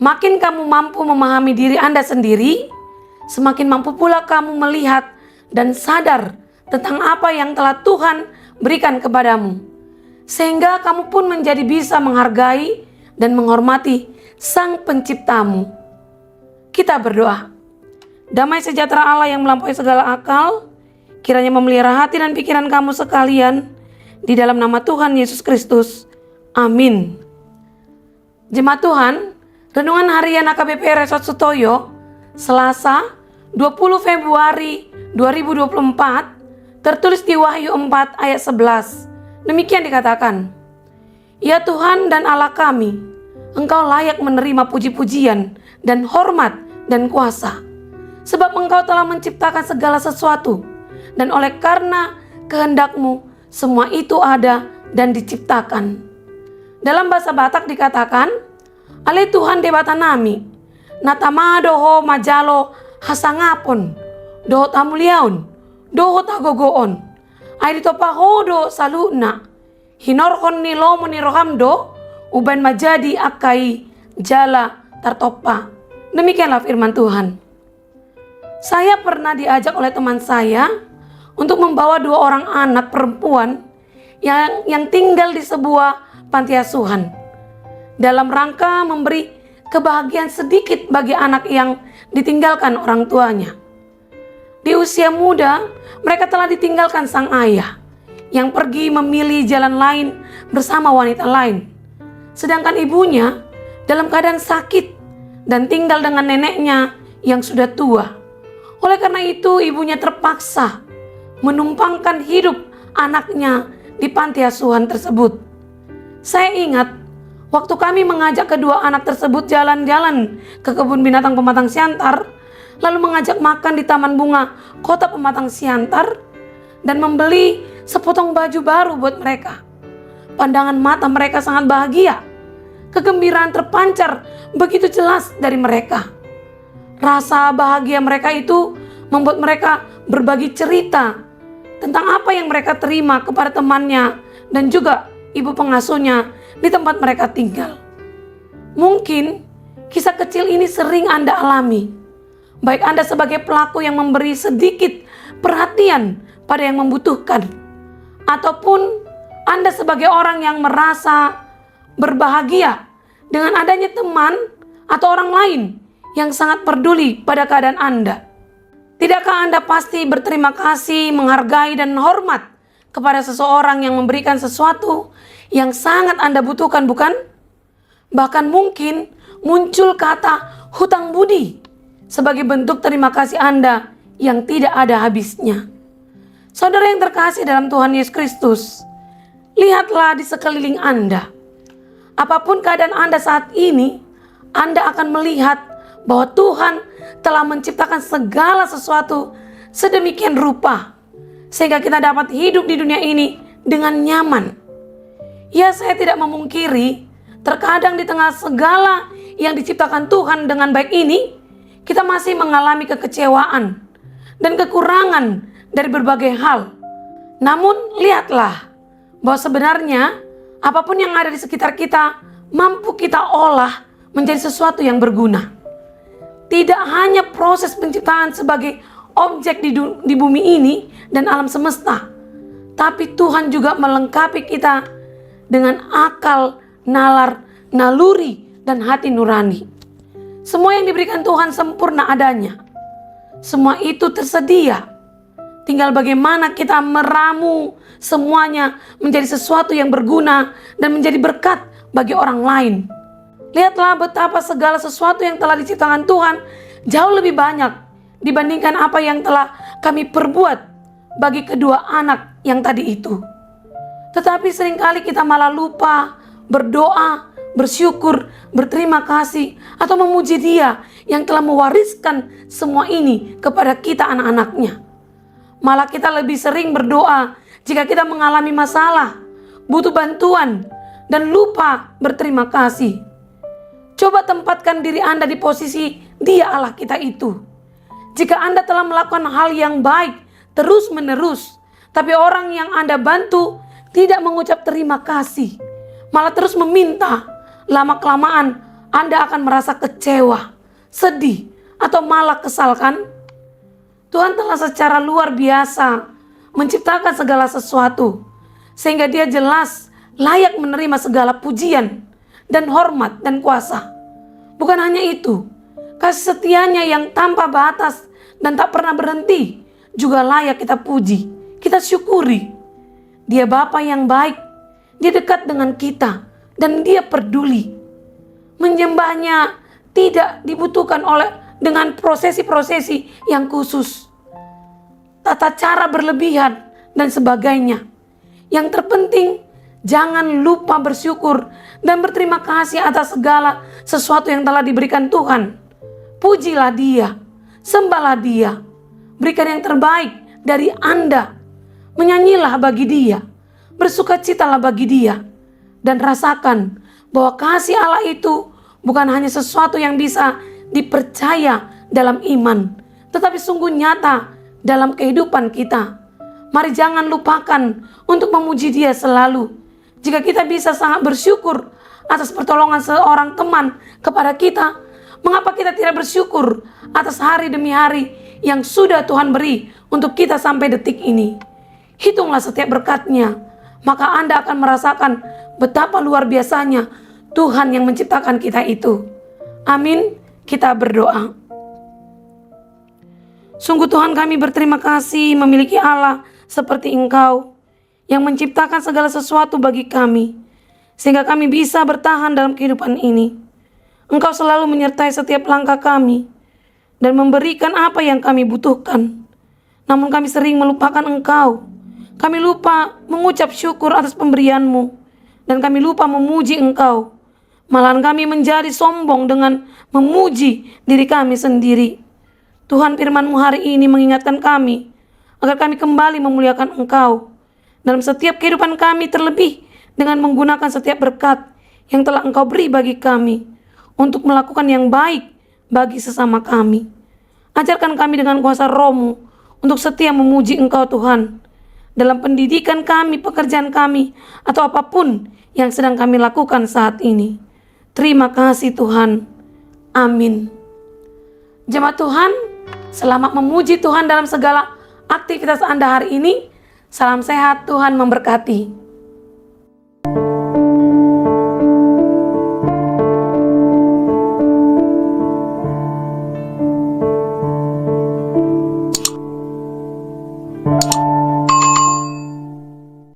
Makin kamu mampu memahami diri Anda sendiri, semakin mampu pula kamu melihat dan sadar tentang apa yang telah Tuhan berikan kepadamu. Sehingga kamu pun menjadi bisa menghargai dan menghormati Sang Penciptamu. Kita berdoa. Damai sejahtera Allah yang melampaui segala akal, kiranya memelihara hati dan pikiran kamu sekalian, di dalam nama Tuhan Yesus Kristus. Amin. Jemaat Tuhan, Renungan Harian AKBP Resort Sutoyo, Selasa 20 Februari 2024, tertulis di Wahyu 4 ayat 11. Demikian dikatakan, "Ya Tuhan dan Allah kami, Engkau layak menerima puji-pujian dan hormat dan kuasa, sebab Engkau telah menciptakan segala sesuatu, dan oleh karena kehendak-Mu semua itu ada dan diciptakan." Dalam bahasa Batak dikatakan, "Ale Tuhan debata nami, natama doho majalo hasangapon, doho tamuliaun, doho tagogoon, airito pahodo saluna, hinorhon nilomo nirohamdo, uban majadi akai jala tartopa." Demikianlah firman Tuhan. Saya pernah diajak oleh teman saya untuk membawa 2 orang anak perempuan yang tinggal di sebuah panti asuhan, dalam rangka memberi kebahagiaan sedikit bagi anak yang ditinggalkan orang tuanya. Di usia muda, mereka telah ditinggalkan sang ayah yang pergi memilih jalan lain bersama wanita lain. Sedangkan ibunya dalam keadaan sakit dan tinggal dengan neneknya yang sudah tua. Oleh karena itu, ibunya terpaksa menumpangkan hidup anaknya di panti asuhan tersebut. Saya ingat waktu kami mengajak kedua anak tersebut jalan-jalan ke kebun binatang Pematang Siantar, lalu mengajak makan di Taman Bunga Kota Pematang Siantar, dan membeli sepotong baju baru buat mereka. Pandangan mata mereka sangat bahagia. Kegembiraan terpancar begitu jelas dari mereka. Rasa bahagia mereka itu membuat mereka berbagi cerita tentang apa yang mereka terima kepada temannya dan juga ibu pengasuhnya di tempat mereka tinggal. Mungkin kisah kecil ini sering Anda alami, baik Anda sebagai pelaku yang memberi sedikit perhatian pada yang membutuhkan, ataupun Anda sebagai orang yang merasa berbahagia dengan adanya teman atau orang lain yang sangat peduli pada keadaan Anda. Tidakkah Anda pasti berterima kasih, menghargai, dan hormat kepada seseorang yang memberikan sesuatu yang sangat Anda butuhkan, bukan? Bahkan mungkin muncul kata hutang budi sebagai bentuk terima kasih Anda yang tidak ada habisnya. Saudara yang terkasih dalam Tuhan Yesus Kristus, lihatlah di sekeliling Anda. Apapun keadaan Anda saat ini, Anda akan melihat bahwa Tuhan telah menciptakan segala sesuatu sedemikian rupa, sehingga kita dapat hidup di dunia ini dengan nyaman. Ya, saya tidak memungkiri, terkadang di tengah segala yang diciptakan Tuhan dengan baik ini, kita masih mengalami kekecewaan dan kekurangan dari berbagai hal. Namun lihatlah bahwa sebenarnya apapun yang ada di sekitar kita mampu kita olah menjadi sesuatu yang berguna. Tidak hanya proses penciptaan sebagai objek di bumi ini dan alam semesta, tapi Tuhan juga melengkapi kita dengan akal, nalar, naluri, dan hati nurani. Semua yang diberikan Tuhan sempurna adanya. Semua itu tersedia. Tinggal bagaimana kita meramu semuanya menjadi sesuatu yang berguna dan menjadi berkat bagi orang lain. Lihatlah betapa segala sesuatu yang telah diciptakan Tuhan jauh lebih banyak dibandingkan apa yang telah kami perbuat bagi kedua anak yang tadi itu. Tetapi seringkali kita malah lupa berdoa, bersyukur, berterima kasih, atau memuji Dia yang telah mewariskan semua ini kepada kita anak-anaknya. Malah kita lebih sering berdoa jika kita mengalami masalah, butuh bantuan, dan lupa berterima kasih. Coba tempatkan diri Anda di posisi Dia Allah kita itu. Jika Anda telah melakukan hal yang baik terus-menerus, tapi orang yang Anda bantu tidak mengucap terima kasih, malah terus meminta, lama-kelamaan Anda akan merasa kecewa, sedih, atau malah kesal kan? Tuhan telah secara luar biasa menciptakan segala sesuatu, sehingga Dia jelas layak menerima segala pujian dan hormat dan kuasa. Bukan hanya itu, kasih setianya yang tanpa batas dan tak pernah berhenti juga layak kita puji, kita syukuri. Dia Bapa yang baik, Dia dekat dengan kita, dan Dia peduli. Menyembahnya tidak dibutuhkan dengan prosesi-prosesi yang khusus, tata cara berlebihan, dan sebagainya. Yang terpenting, jangan lupa bersyukur dan berterima kasih atas segala sesuatu yang telah diberikan Tuhan. Pujilah Dia, sembahlah Dia, berikan yang terbaik dari Anda. Menyanyilah bagi Dia, bersukacitalah bagi Dia, dan rasakan bahwa kasih Allah itu bukan hanya sesuatu yang bisa dipercaya dalam iman, tetapi sungguh nyata dalam kehidupan kita. Mari jangan lupakan untuk memuji Dia selalu. Jika kita bisa sangat bersyukur atas pertolongan seorang teman kepada kita, mengapa kita tidak bersyukur atas hari demi hari yang sudah Tuhan beri untuk kita sampai detik ini? Hitunglah setiap berkat-Nya, maka Anda akan merasakan betapa luar biasanya Tuhan yang menciptakan kita itu. Amin. Kita berdoa. Sungguh Tuhan, kami berterima kasih memiliki Allah seperti Engkau yang menciptakan segala sesuatu bagi kami, sehingga kami bisa bertahan dalam kehidupan ini. Engkau selalu menyertai setiap langkah kami dan memberikan apa yang kami butuhkan. Namun kami sering melupakan Engkau. Kami lupa mengucap syukur atas pemberian-Mu, dan kami lupa memuji Engkau. Malahan kami menjadi sombong dengan memuji diri kami sendiri. Tuhan, firman-Mu hari ini mengingatkan kami agar kami kembali memuliakan Engkau dalam setiap kehidupan kami, terlebih dengan menggunakan setiap berkat yang telah Engkau beri bagi kami untuk melakukan yang baik bagi sesama kami. Ajarkan kami dengan kuasa Roh-Mu untuk setia memuji Engkau Tuhan dalam pendidikan kami, pekerjaan kami, atau apapun yang sedang kami lakukan saat ini. Terima kasih Tuhan. Amin. Jemaat Tuhan, selamat memuji Tuhan dalam segala aktivitas Anda hari ini. Salam sehat, Tuhan memberkati.